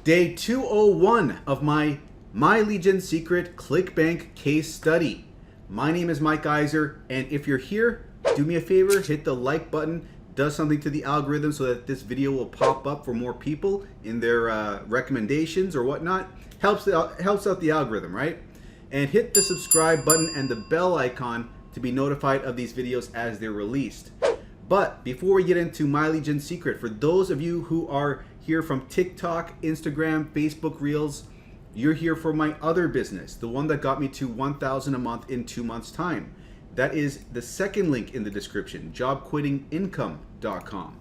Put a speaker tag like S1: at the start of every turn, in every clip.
S1: Day 201 of my Legion Secret Clickbank case study. My name is Mike Iser, and if you're here, do me a favor, hit the like button. Does something to the algorithm so that this video will pop up for more people in their recommendations or whatnot. Helps out the algorithm, right? And hit the subscribe button and the bell icon to be notified of these videos as they're released. But before we get into My Legion Secret, for those of you who are here from TikTok, Instagram, Facebook Reels, you're here for my other business, the one that got me to 1,000 a month in 2 months' time. That is the second link in the description, jobquittingincome.com.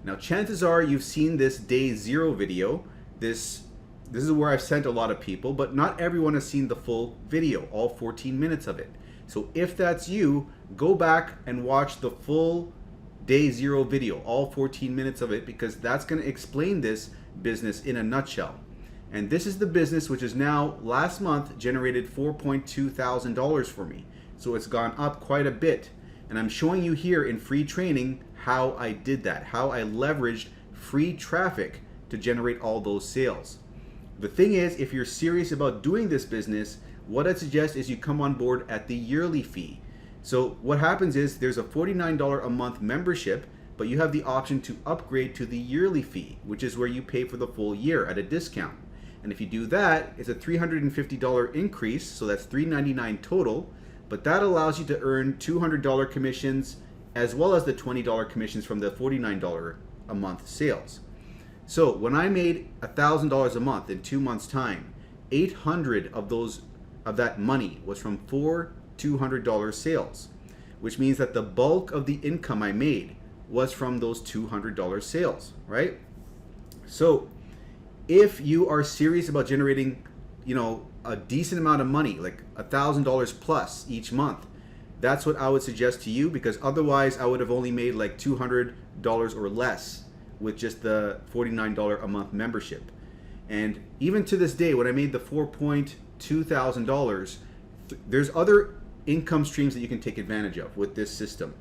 S1: Now, chances are you've seen this day zero video. This is where I've sent a lot of people, but not everyone has seen the full video, all 14 minutes of it. So if that's you, go back and watch the full day zero video, all 14 minutes of it, because that's going to explain this business in a nutshell. And this is the business which is now, last month, generated $4.2 thousand for me. So it's gone up quite a bit. And I'm showing you here in free training how I did that, how I leveraged free traffic to generate all those sales. The thing is, if you're serious about doing this business, what I'd suggest is you come on board at the yearly fee. So what happens is there's a $49 a month membership, but you have the option to upgrade to the yearly fee, which is where you pay for the full year at a discount. And if you do that, it's a $350 increase, so that's $399 total, but that allows you to earn $200 commissions as well as the $20 commissions from the $49 a month sales. So when I made $1,000 a month in 2 months' time, 800 of that money was from 4 $200 sales, which means that the bulk of the income I made was from those $200 sales, right? So if you are serious about generating, a decent amount of money, like $1,000 plus each month, that's what I would suggest to you, because otherwise I would have only made like $200 or less with just the $49 a month membership. And even to this day, when I made the $4.2 thousand, there's other income streams that you can take advantage of with this system.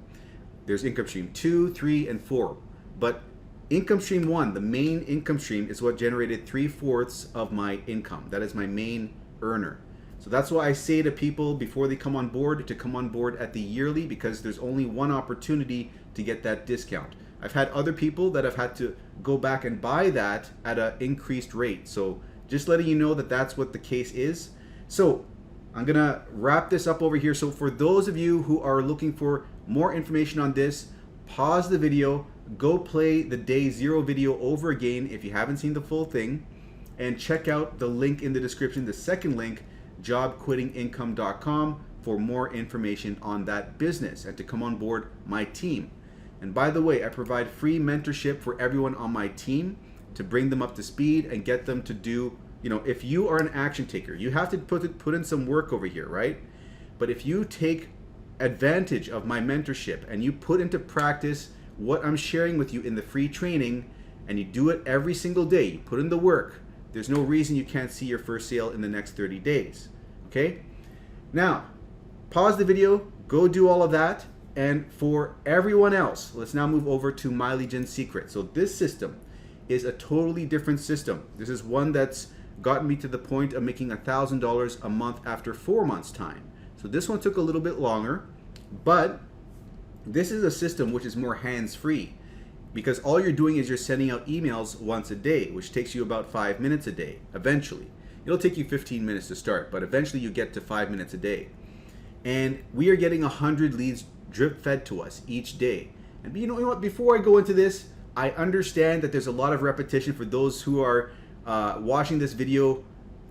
S1: There's income stream 2, 3, and 4. But income stream 1, the main income stream, is what generated 3/4 of my income. That is my main earner. So that's why I say to people before they come on board to come on board at the yearly, because there's only one opportunity to get that discount. I've had other people that have had to go back and buy that at an increased rate. So just letting you know that that's what the case is. So I'm gonna wrap this up over here. So for those of you who are looking for more information on this, pause the video, go play the day zero video over again if you haven't seen the full thing, and check out the link in the description, the second link, jobquittingincome.com, for more information on that business and to come on board my team. And by the way, I provide free mentorship for everyone on my team to bring them up to speed and get them to do, if you are an action taker, you have to put in some work over here, right? But if you take advantage of my mentorship and you put into practice what I'm sharing with you in the free training, and you do it every single day, you put in the work, there's no reason you can't see your first sale in the next 30 days, okay? Now, pause the video, go do all of that, and for everyone else, let's now move over to My Legion Secret. So this system is a totally different system. This is one that's gotten me to the point of making $1,000 a month after 4 months' time. So this one took a little bit longer, but this is a system which is more hands-free, because all you're doing is you're sending out emails once a day, which takes you about 5 minutes a day. Eventually, it'll take you 15 minutes to start, but eventually you get to 5 minutes a day. And we are getting 100 leads drip fed to us each day. And you know what, before I go into this, I understand that there's a lot of repetition for those who are watching this video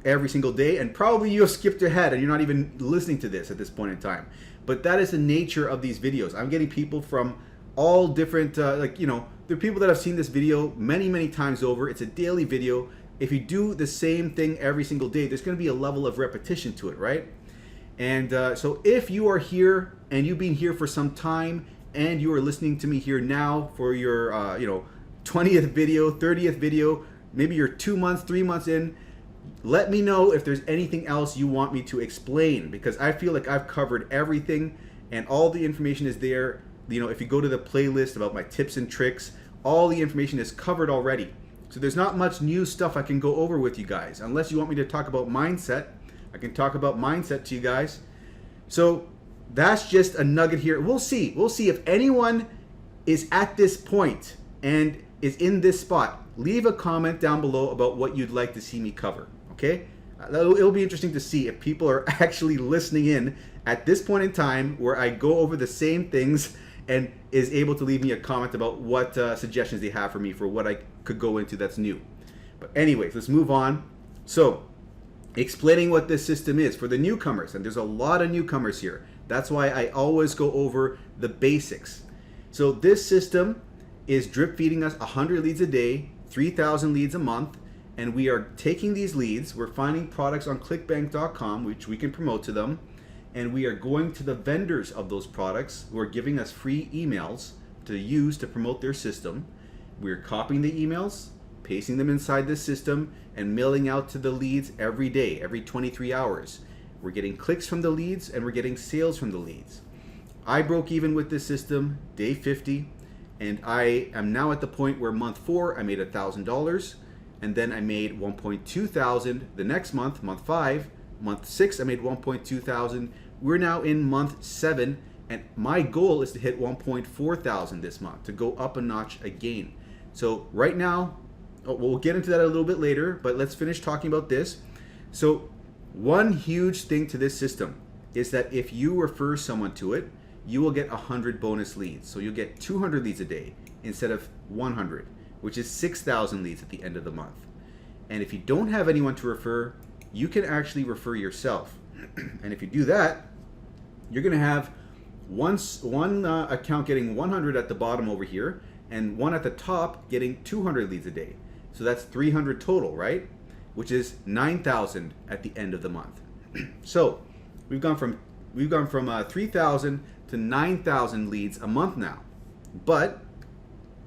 S1: every single day, and probably you have skipped ahead and you're not even listening to this at this point in time. But that is the nature of these videos. I'm getting people from all different, there are people that have seen this video many times over. It's a daily video. If you do the same thing every single day, there's going to be a level of repetition to it, right? And so if you are here and you've been here for some time and you are listening to me here now for your 20th video, 30th video, maybe you're 2 months, 3 months in, let me know if there's anything else you want me to explain, because I feel like I've covered everything and all the information is there. If you go to the playlist about my tips and tricks, all the information is covered already. So there's not much new stuff I can go over with you guys. Unless you want me to talk about mindset, I can talk about mindset to you guys. So that's just a nugget here. We'll see. We'll see if anyone is at this point and is in this spot. Leave a comment down below about what you'd like to see me cover, okay? It'll be interesting to see if people are actually listening in at this point in time where I go over the same things and is able to leave me a comment about what suggestions they have for me for what I could go into that's new. But anyways, let's move on. So, explaining what this system is for the newcomers, and there's a lot of newcomers here. That's why I always go over the basics. So this system is drip feeding us 100 leads a day, 3,000 leads a month, and we are taking these leads, we're finding products on clickbank.com, which we can promote to them, and we are going to the vendors of those products who are giving us free emails to use to promote their system. We're copying the emails, pasting them inside this system, and mailing out to the leads every day, every 23 hours. We're getting clicks from the leads and we're getting sales from the leads. I broke even with this system day 50, and I am now at the point where month 4 I made $1,000, and then I made 1.2 thousand the next month, month 5, month 6 I made 1.2 thousand. We're now in month 7, and my goal is to hit 1.4 thousand this month, to go up a notch again. So right now, we'll get into that a little bit later, but let's finish talking about this. So one huge thing to this system is that if you refer someone to it, you will get 100 bonus leads. So you'll get 200 leads a day instead of 100, which is 6,000 leads at the end of the month. And if you don't have anyone to refer, you can actually refer yourself. And if you do that, you're going to have one account getting 100 at the bottom over here, and one at the top getting 200 leads a day. So that's 300 total, right? Which is 9,000 at the end of the month. So we've gone from 3,000 to 9,000 leads a month now. But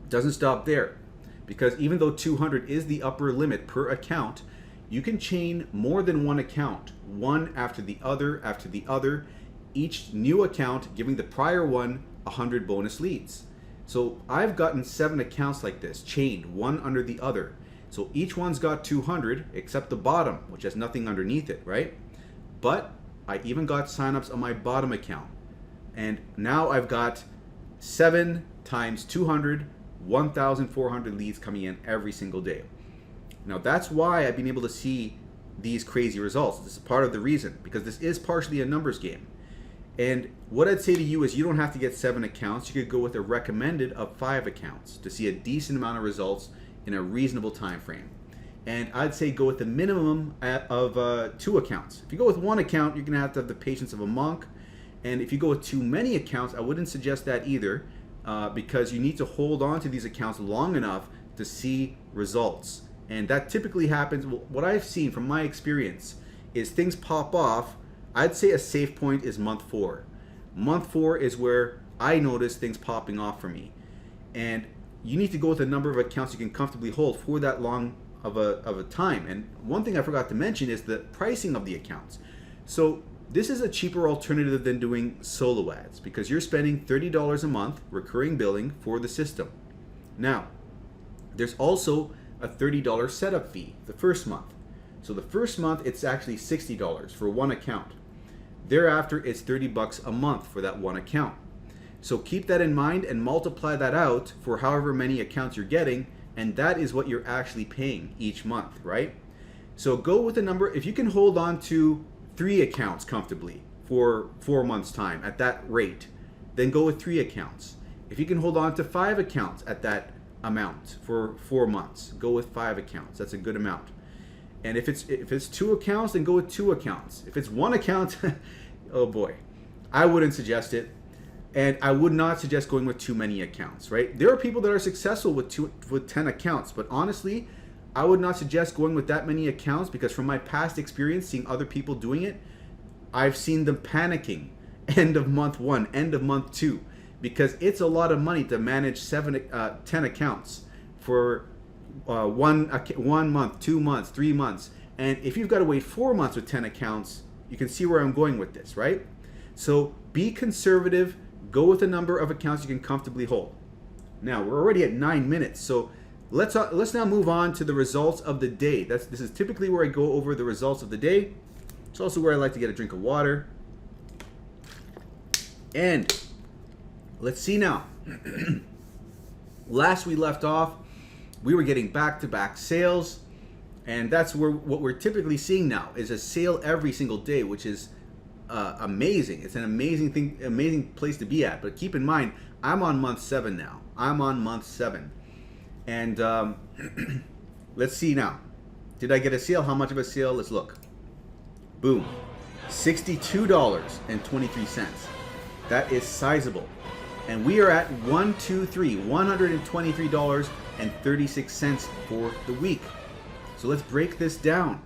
S1: it doesn't stop there, because even though 200 is the upper limit per account, you can chain more than one account, one after the other, each new account giving the prior one 100 bonus leads. So I've gotten 7 accounts like this, chained one under the other. So each one's got 200 except the bottom, which has nothing underneath it, right? But I even got signups on my bottom account. And now I've got 7 times 200, 1,400 leads coming in every single day. Now that's why I've been able to see these crazy results. This is part of the reason, because this is partially a numbers game. And what I'd say to you is you don't have to get 7 accounts. You could go with a recommended of 5 accounts to see a decent amount of results in a reasonable time frame. And I'd say go with a minimum of 2 accounts. If you go with 1 account, you're going to have the patience of a monk. And if you go with too many accounts, I wouldn't suggest that either, because you need to hold on to these accounts long enough to see results. And that typically happens. What I've seen from my experience is things pop off. I'd say a safe point is month 4. Month 4 is where I notice things popping off for me. And you need to go with a number of accounts you can comfortably hold for that long of a time. And one thing I forgot to mention is the pricing of the accounts. So this is a cheaper alternative than doing solo ads, because you're spending $30 a month recurring billing for the system. Now, there's also a $30 setup fee the first month. So the first month it's actually $60 for 1 account. Thereafter it's $30 a month for that 1 account. So keep that in mind and multiply that out for however many accounts you're getting, and that is what you're actually paying each month, right? So go with a number. If you can hold on to 3 accounts comfortably for 4 months' time at that rate, then go with 3 accounts. If you can hold on to 5 accounts at that amount for 4 months, go with 5 accounts. That's a good amount. And if it's 2 accounts, then go with 2 accounts. If it's 1 account, oh boy, I wouldn't suggest it. And I would not suggest going with too many accounts, right? There are people that are successful with 10 accounts, but honestly, I would not suggest going with that many accounts, because from my past experience seeing other people doing it, I've seen them panicking end of month 1, end of month 2, because it's a lot of money to manage 10 accounts for 1 month, 2 months, 3 months. And if you've got to wait 4 months with 10 accounts, you can see where I'm going with this, right? So be conservative, go with a number of accounts you can comfortably hold. Now, we're already at 9 minutes, so let's now move on to the results of the day. This is typically where I go over the results of the day. It's also where I like to get a drink of water. And let's see now. Last we left off, we were getting back-to-back sales, and that's what we're typically seeing now is a sale every single day, which is amazing. It's an amazing thing, amazing place to be at. But keep in mind, I'm on month 7 now. I'm on month 7. And let's see now. Did I get a sale? How much of a sale? Let's look. Boom. $62.23. That is sizable. And we are at $123.36 for the week. So let's break this down.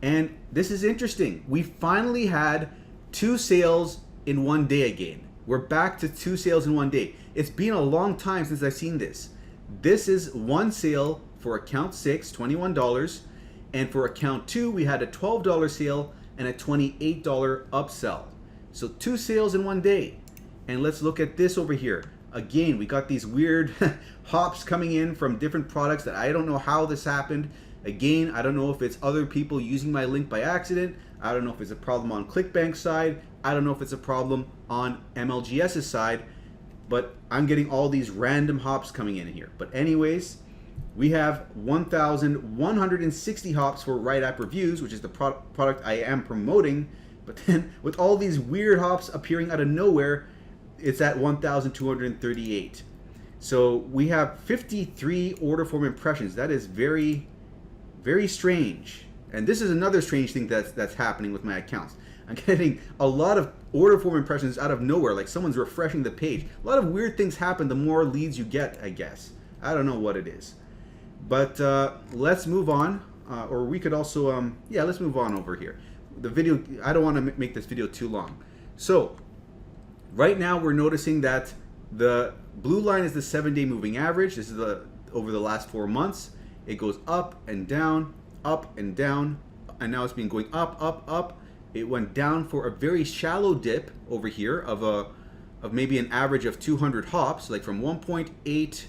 S1: And this is interesting. We finally had 2 sales in one day again. We're back to 2 sales in one day. It's been a long time since I've seen this. This is one sale for account 6, $21. And for account 2, we had a $12 sale and a $28 upsell. So 2 sales in one day. And let's look at this over here. Again, we got these weird hops coming in from different products that I don't know how this happened. Again, I don't know if it's other people using my link by accident. I don't know if it's a problem on Clickbank side. I don't know if it's a problem on MLGS's side. But I'm getting all these random hops coming in here. But anyways, we have 1,160 hops for WriteAppReviews, which is the product I am promoting. But then with all these weird hops appearing out of nowhere, it's at 1,238. So we have 53 order form impressions. That is very, very strange. And this is another strange thing that's happening with my accounts. I'm getting a lot of order form impressions out of nowhere, like someone's refreshing the page. A lot of weird things happen the more leads you get, I guess. I don't know what it is. But let's move on. Or we could also, yeah, let's move on over here. The video, I don't want to make this video too long. So right now we're noticing that the blue line is the 7-day moving average. This is over the last 4 months. It goes up and down, and now it's been going up, up. It went down for a very shallow dip over here of maybe an average of 200 hops, like from 1.8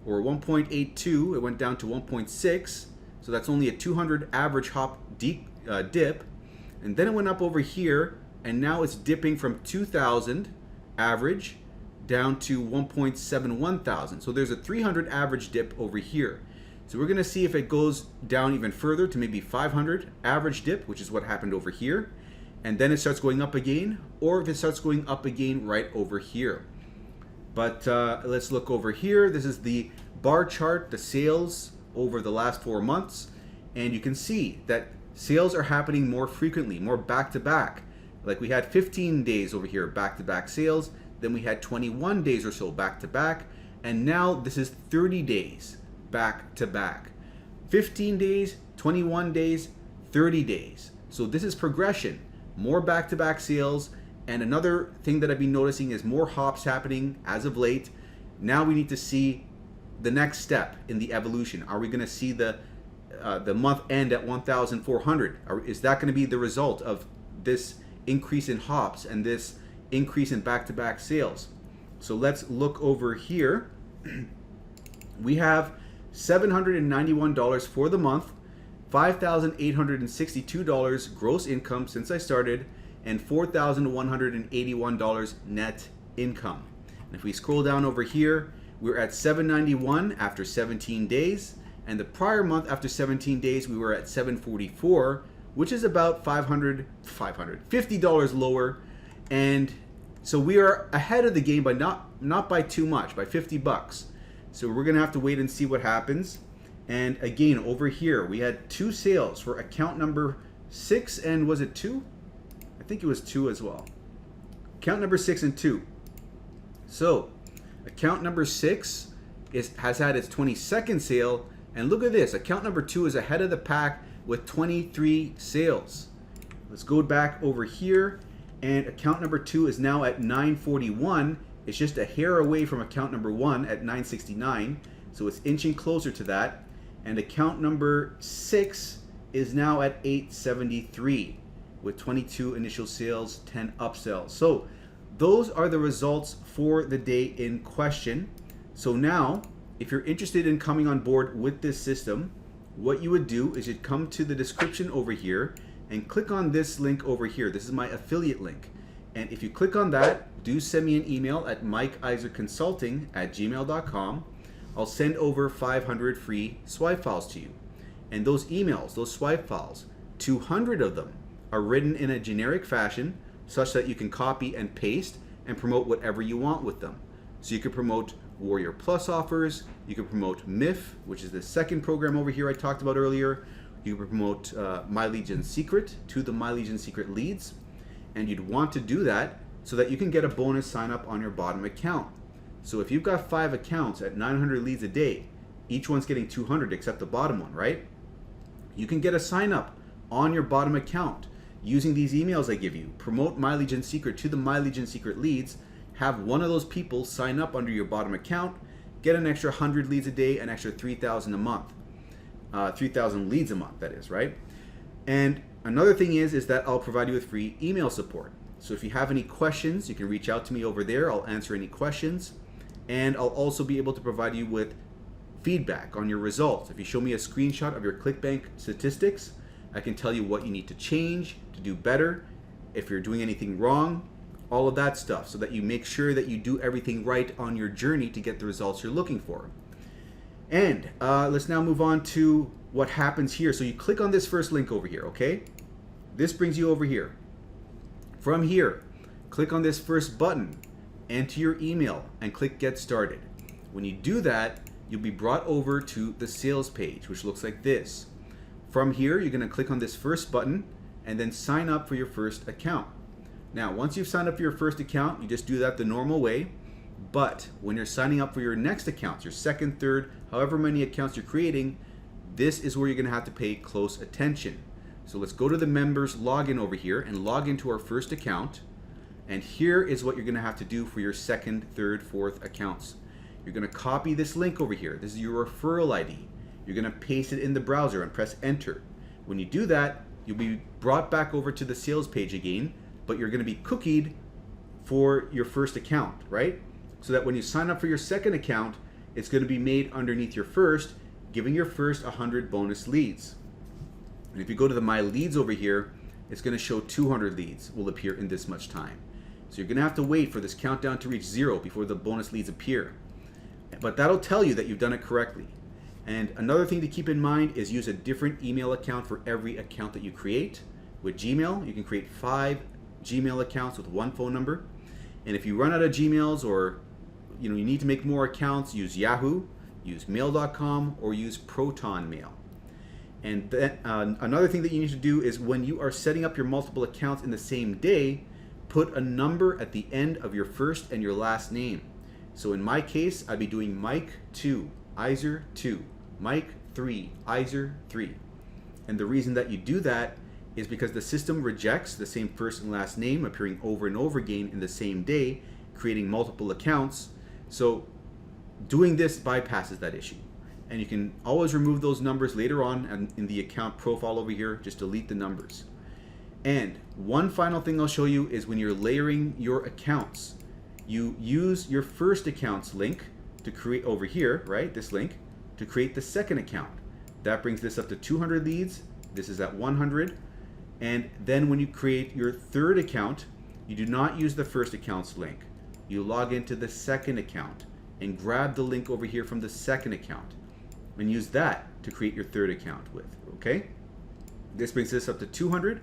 S1: or 1.82, it went down to 1.6. So that's only a 200 average hop dip. And then it went up over here, and now it's dipping from 2,000 average down to 1.71 thousand. So there's a 300 average dip over here. So we're gonna see if it goes down even further to maybe 500 average dip, which is what happened over here. And then it starts going up again, or if it starts going up again right over here. But let's look over here. This is the bar chart, the sales over the last 4 months. And you can see that sales are happening more frequently, more back-to-back. Like we had 15 days over here, back-to-back sales. Then we had 21 days or so back-to-back. And now this is 30 days back-to-back. 15 days, 21 days, 30 days. So this is progression. More back-to-back sales. And another thing that I've been noticing is more hops happening as of late. Now we need to see the next step in the evolution. Are we going to see the month end at 1,400? Is that going to be the result of this increase in hops and this increase in back-to-back sales? So let's look over here. We have $791 for the month, $5,862 gross income since I started, and $4,181 net income. And if we scroll down over here, we're at $791 after 17 days, and the prior month after 17 days we were at $744, which is about $50 lower. And so we are ahead of the game, but not by too much, by 50 bucks. So we're gonna have to wait and see what happens. And again, over here we had 2 sales for account number 6, and was it 2? I think it was 2 as well. Account number 6 and 2. So account number 6 has had its 22nd sale, and look at this, account number 2 is ahead of the pack with 23 sales. Let's go back over here, and account number 2 is now at 941. It's just a hair away from account number 1 at 969, so it's inching closer to that. And account number 6 is now at 873 with 22 initial sales, 10 upsells. So those are the results for the day in question. So now if you're interested in coming on board with this system, what you would do is you'd come to the description over here and click on this link over here. This is my affiliate link. And if you click on that, do send me an email at mikeiserconsulting@gmail.com. I'll send over 500 free swipe files to you. And those emails, those swipe files, 200 of them are written in a generic fashion such that you can copy and paste and promote whatever you want with them. So you can promote Warrior Plus offers, you can promote MIF, which is the second program over here I talked about earlier. You can promote My Legion Secret to the My Legion Secret leads. And you'd want to do that so that you can get a bonus sign up on your bottom account. So if you've got 5 accounts at 900 leads a day, each one's getting 200 except the bottom one, right? You can get a sign up on your bottom account using these emails I give you. Promote My Legion Secret to the My Legion Secret leads. Have one of those people sign up under your bottom account, get an extra 100 leads a day, an extra 3,000 a month. 3,000 leads a month, that is, right? And another thing is that I'll provide you with free email support. So if you have any questions, you can reach out to me over there. I'll answer any questions. And I'll also be able to provide you with feedback on your results. If you show me a screenshot of your Clickbank statistics, I can tell you what you need to change to do better, if you're doing anything wrong, all of that stuff, so that you make sure that you do everything right on your journey to get the results you're looking for. And let's now move on to what happens here. So you click on this first link over here, okay? This brings you over here. From here, click on this first button, enter your email, and click Get Started. When you do that, you'll be brought over to the sales page, which looks like this. From here, you're gonna click on this first button and then sign up for your first account. Now, once you've signed up for your first account, you just do that the normal way. But when you're signing up for your next accounts, your second, third, however many accounts you're creating, this is where you're gonna have to pay close attention. So let's go to the members login over here and log into our first account. And here is what you're gonna have to do for your second, third, fourth accounts. You're gonna copy this link over here. This is your referral ID. You're gonna paste it in the browser and press enter. When you do that, you'll be brought back over to the sales page again, but you're gonna be cookied for your first account, right? So that when you sign up for your second account, it's gonna be made underneath your first, giving your first 100 bonus leads. And if you go to the My Leads over here, it's gonna show 200 leads will appear in this much time. So you're gonna have to wait for this countdown to reach 0 before the bonus leads appear. But that'll tell you that you've done it correctly. And another thing to keep in mind is use a different email account for every account that you create. With Gmail, you can create 5 Gmail accounts with 1 phone number. And if you run out of Gmails, or you need to make more accounts, use Yahoo, use mail.com, or use Proton Mail. And then, another thing that you need to do is when you are setting up your multiple accounts in the same day, put a number at the end of your first and your last name. So in my case, I'd be doing Mike 2, Iser 2, Mike 3, Iser 3. And the reason that you do that is because the system rejects the same first and last name appearing over and over again in the same day, creating multiple accounts. So doing this bypasses that issue. And you can always remove those numbers later on, and in the account profile over here, just delete the numbers. And one final thing I'll show you is when you're layering your accounts, you use your first account's link to create over here, right? This link to create the second account. That brings this up to 200 leads. This is at 100. And then when you create your third account, you do not use the first account's link. You log into the second account and grab the link over here from the second account and use that to create your third account with, okay? This brings this up to 200.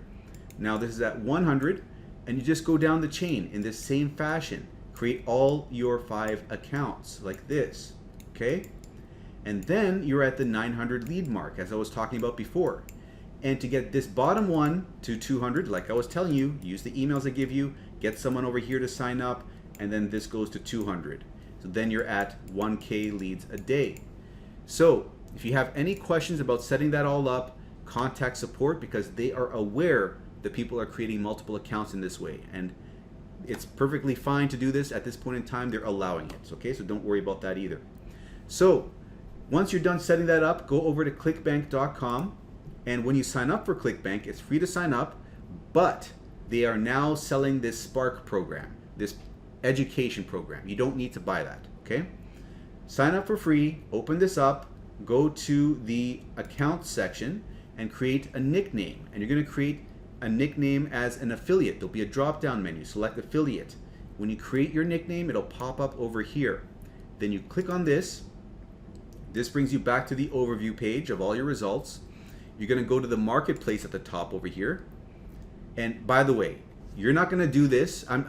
S1: Now this is at 100, and you just go down the chain in this same fashion. Create all your 5 accounts like this, okay? And then you're at the 900 lead mark, as I was talking about before. And to get this bottom one to 200, like I was telling you, use the emails I give you, get someone over here to sign up, and then this goes to 200. So then you're at 1K leads a day. So if you have any questions about setting that all up, contact support, because they are aware that people are creating multiple accounts in this way. And it's perfectly fine to do this at this point in time. They're allowing it, okay? So don't worry about that either. So once you're done setting that up, go over to clickbank.com. And when you sign up for Clickbank, it's free to sign up, but they are now selling this Spark program, this education program. You don't need to buy that, okay? sign up for free, open this up, go to the account section and create a nickname. And you're going to create a nickname as an affiliate. There'll be a drop down menu, select affiliate. When you create your nickname, it'll pop up over here. Then you click on this. This brings you back to the overview page of all your results. You're going to go to the marketplace at the top over here. And by the way, you're not going to do this. I'm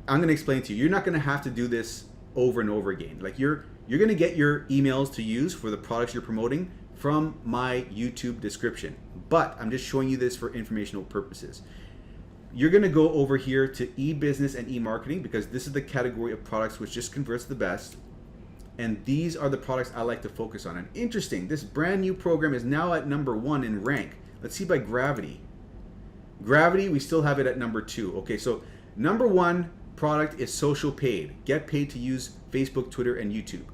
S1: going to explain to you. You're not going to have to do this over and over again. Like you're going to get your emails to use for the products you're promoting from my YouTube description. But I'm just showing you this for informational purposes. You're going to go over here to e-business and e-marketing because this is the category of products which just converts the best. And these are the products I like to focus on. And interesting, this brand new program is now at #1 in rank. Let's see by gravity. Gravity, we still have it at #2. Okay, so #1 product is social paid. Get paid to use Facebook, Twitter, and YouTube.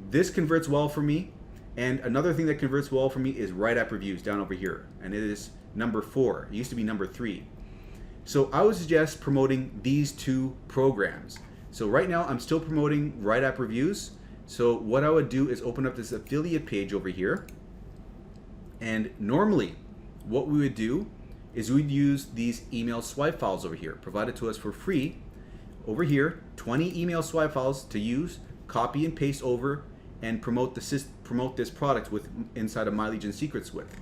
S1: This converts well for me. And another thing that converts well for me is WriteAppReviews down over here. And it is #4. It used to be #3. So I would suggest promoting these two programs. So right now I'm still promoting WriteAppReviews. So what I would do is open up this affiliate page over here. And normally what we would do is we'd use these email swipe files over here, provided to us for free. Over here, 20 email swipe files to use, copy and paste over, and promote this product with inside of My Legion Secrets with.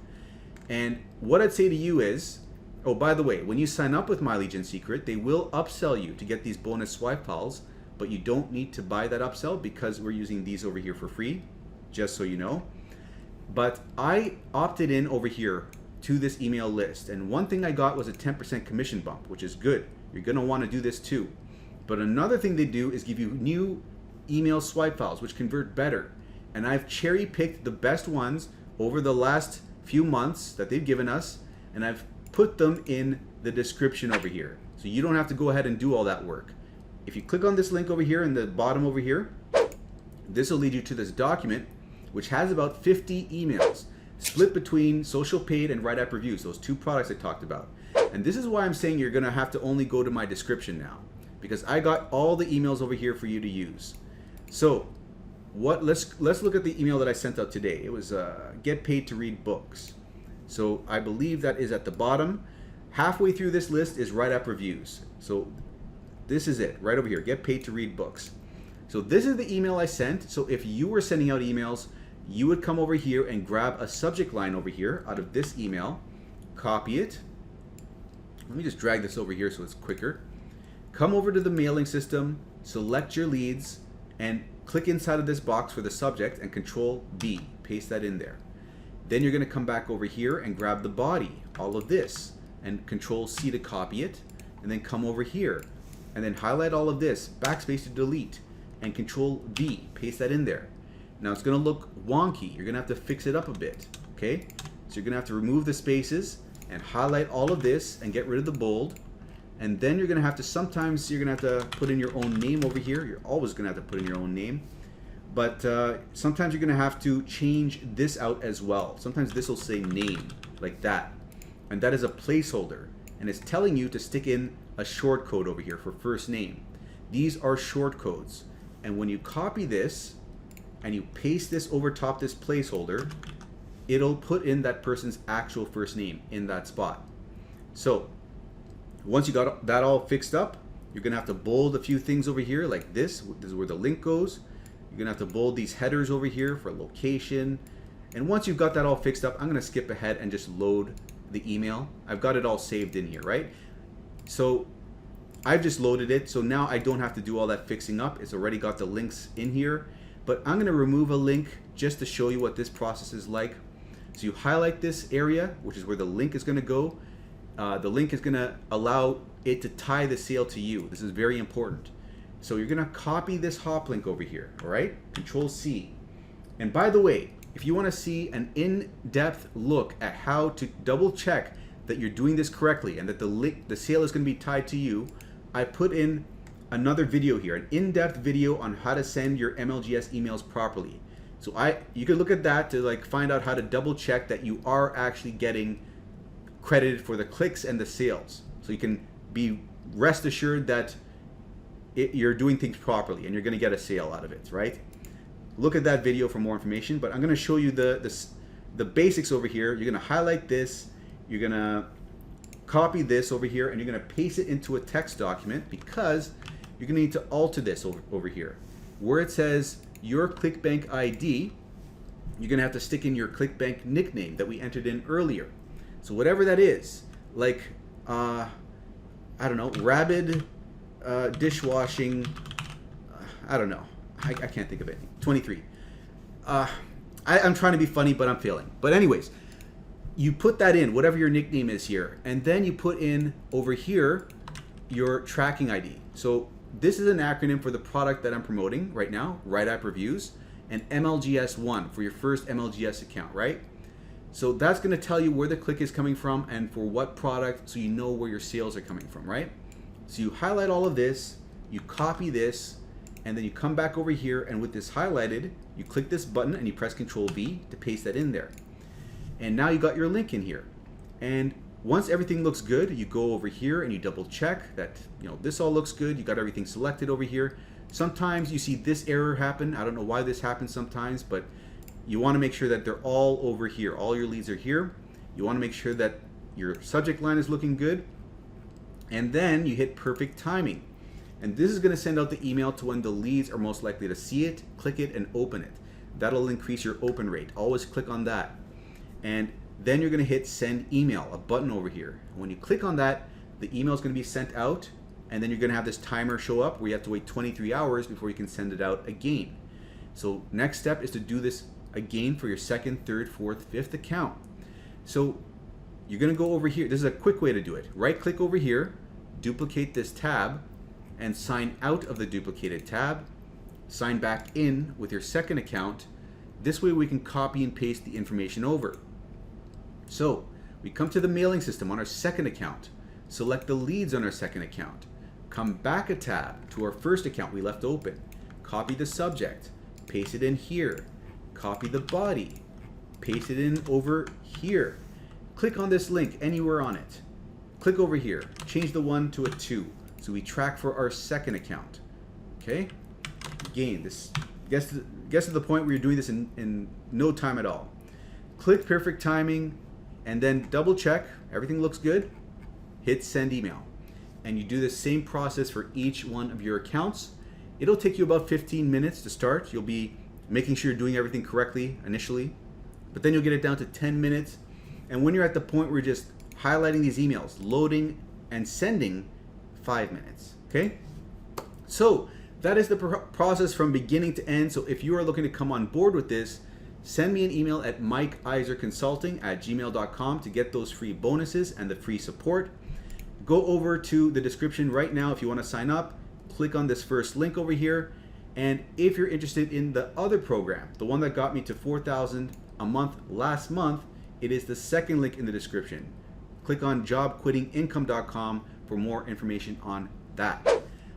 S1: And what I'd say to you is, oh, by the way, when you sign up with My Legion Secret, they will upsell you to get these bonus swipe files, but you don't need to buy that upsell because we're using these over here for free, just so you know. But I opted in over here to this email list, and one thing I got was a 10% commission bump, which is good. You're going to want to do this too. But another thing they do is give you new email swipe files, which convert better. And I've cherry picked the best ones over the last few months that they've given us, and I've put them in the description over here. So you don't have to go ahead and do all that work. If you click on this link over here in the bottom over here, this will lead you to this document, which has about 50 emails split between social paid and WriteAppReviews, those two products I talked about. And this is why I'm saying you're going to have to only go to my description now, because I got all the emails over here for you to use. So let's look at the email that I sent out today. It was get paid to read books. So I believe that is at the bottom. Halfway through this list is WriteAppReviews. So this is it right over here, get paid to read books. So this is the email I sent. So if you were sending out emails, you would come over here and grab a subject line over here out of this email, copy it. Let me just drag this over here so it's quicker. Come over to the mailing system, select your leads, and click inside of this box for the subject and Control B, paste that in there. Then you're going to come back over here and grab the body, all of this, and Control C to copy it, and then come over here and then highlight all of this, backspace to delete, and Control V, paste that in there. Now it's going to look wonky. You're going to have to fix it up a bit, okay? So you're going to have to remove the spaces and highlight all of this and get rid of the bold. And then you're going to have to, sometimes you're going to have to put in your own name over here. You're always going to have to put in your own name. But sometimes you're going to have to change this out as well. Sometimes this will say name, like that. And that is a placeholder. And it's telling you to stick in a short code over here for first name. These are short codes. And when you copy this and you paste this over top this placeholder, it'll put in that person's actual first name in that spot. So once you got that all fixed up, you're going to have to bold a few things over here like this. This is where the link goes. You're going to have to bold these headers over here for location. And once you've got that all fixed up, I'm going to skip ahead and just load the email. I've got it all saved in here, right? So I've just loaded it. So now I don't have to do all that fixing up. It's already got the links in here. But I'm going to remove a link just to show you what this process is like. So you highlight this area, which is where the link is going to go. The link is going to allow it to tie the sale to you. This is very important. So you're going to copy this hop link over here, all right? Control C. And by the way, if you want to see an in-depth look at how to double check that you're doing this correctly and that the sale is going to be tied to you, I put in another video here, an in-depth video on how to send your MLGS emails properly. So you can look at that to like find out how to double check that you are actually getting credited for the clicks and the sales. So you can be rest assured that you're doing things properly and you're going to get a sale out of it, right? look at that video for more information, but I'm going to show you the basics over here. You're going to highlight this, you're going to copy this over here, and you're going to paste it into a text document, because you're going to need to alter this over here. Where it says your Clickbank ID, you're going to have to stick in your Clickbank nickname that we entered in earlier. So whatever that is, like, I don't know, rabid dishwashing, I don't know. I can't think of it. 23. I'm trying to be funny, but I'm failing. But anyways, you put that in, whatever your nickname is here, and then you put in over here your tracking ID. So this is an acronym for the product that I'm promoting right now, WriteAppReviews, and MLGS1 for your first MLGS account, right? So that's going to tell you where the click is coming from and for what product, so you know where your sales are coming from, right? So you highlight all of this, you copy this, and then you come back over here, and with this highlighted, you click this button and you press Control V to paste that in there. And now you got your link in here. And once everything looks good, you go over here and you double check that, you know, this all looks good. You got everything selected over here. Sometimes you see this error happen. I don't know why this happens sometimes, but you want to make sure that they're all over here. All your leads are here. You want to make sure that your subject line is looking good. And then you hit perfect timing. And this is going to send out the email to when the leads are most likely to see it, click it, and open it. That'll increase your open rate. Always click on that. And then you're going to hit send email, a button over here. When you click on that, the email is going to be sent out, and then you're going to have this timer show up where you have to wait 23 hours before you can send it out again. So next step is to do this again for your second, third, fourth, fifth account. So you're going to go over here. This is a quick way to do it. Right click over here, duplicate this tab, and sign out of the duplicated tab. Sign back in with your second account. This way we can copy and paste the information over. So we come to the mailing system on our second account. Select the leads on our second account. Come back a tab to our first account we left open. Copy the subject. Paste it in here. Copy the body. Paste it in over here. Click on this link anywhere on it. Click over here. Change the 1 to a 2. So we track for our second account. Okay? Again, this gets to the point where you're doing this in no time at all. Click perfect timing, and then double check. Everything looks good. Hit send email. And you do the same process for each one of your accounts. It'll take you about 15 minutes to start. You'll be making sure you're doing everything correctly initially, but then you'll get it down to 10 minutes. And when you're at the point where you're just highlighting these emails, loading and sending, 5 minutes. Okay? So that is the process from beginning to end. So if you are looking to come on board with this, send me an email at mikeiserconsulting@gmail.com to get those free bonuses and the free support. Go over to the description right now if you want to sign up. Click on this first link over here. And if you're interested in the other program, the one that got me to $4,000 a month last month, it is the second link in the description. Click on jobquittingincome.com for more information on that.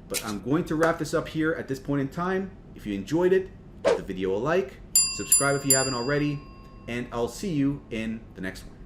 S1: But I'm going to wrap this up here at this point in time. If you enjoyed it, give the video a like, subscribe if you haven't already, and I'll see you in the next one.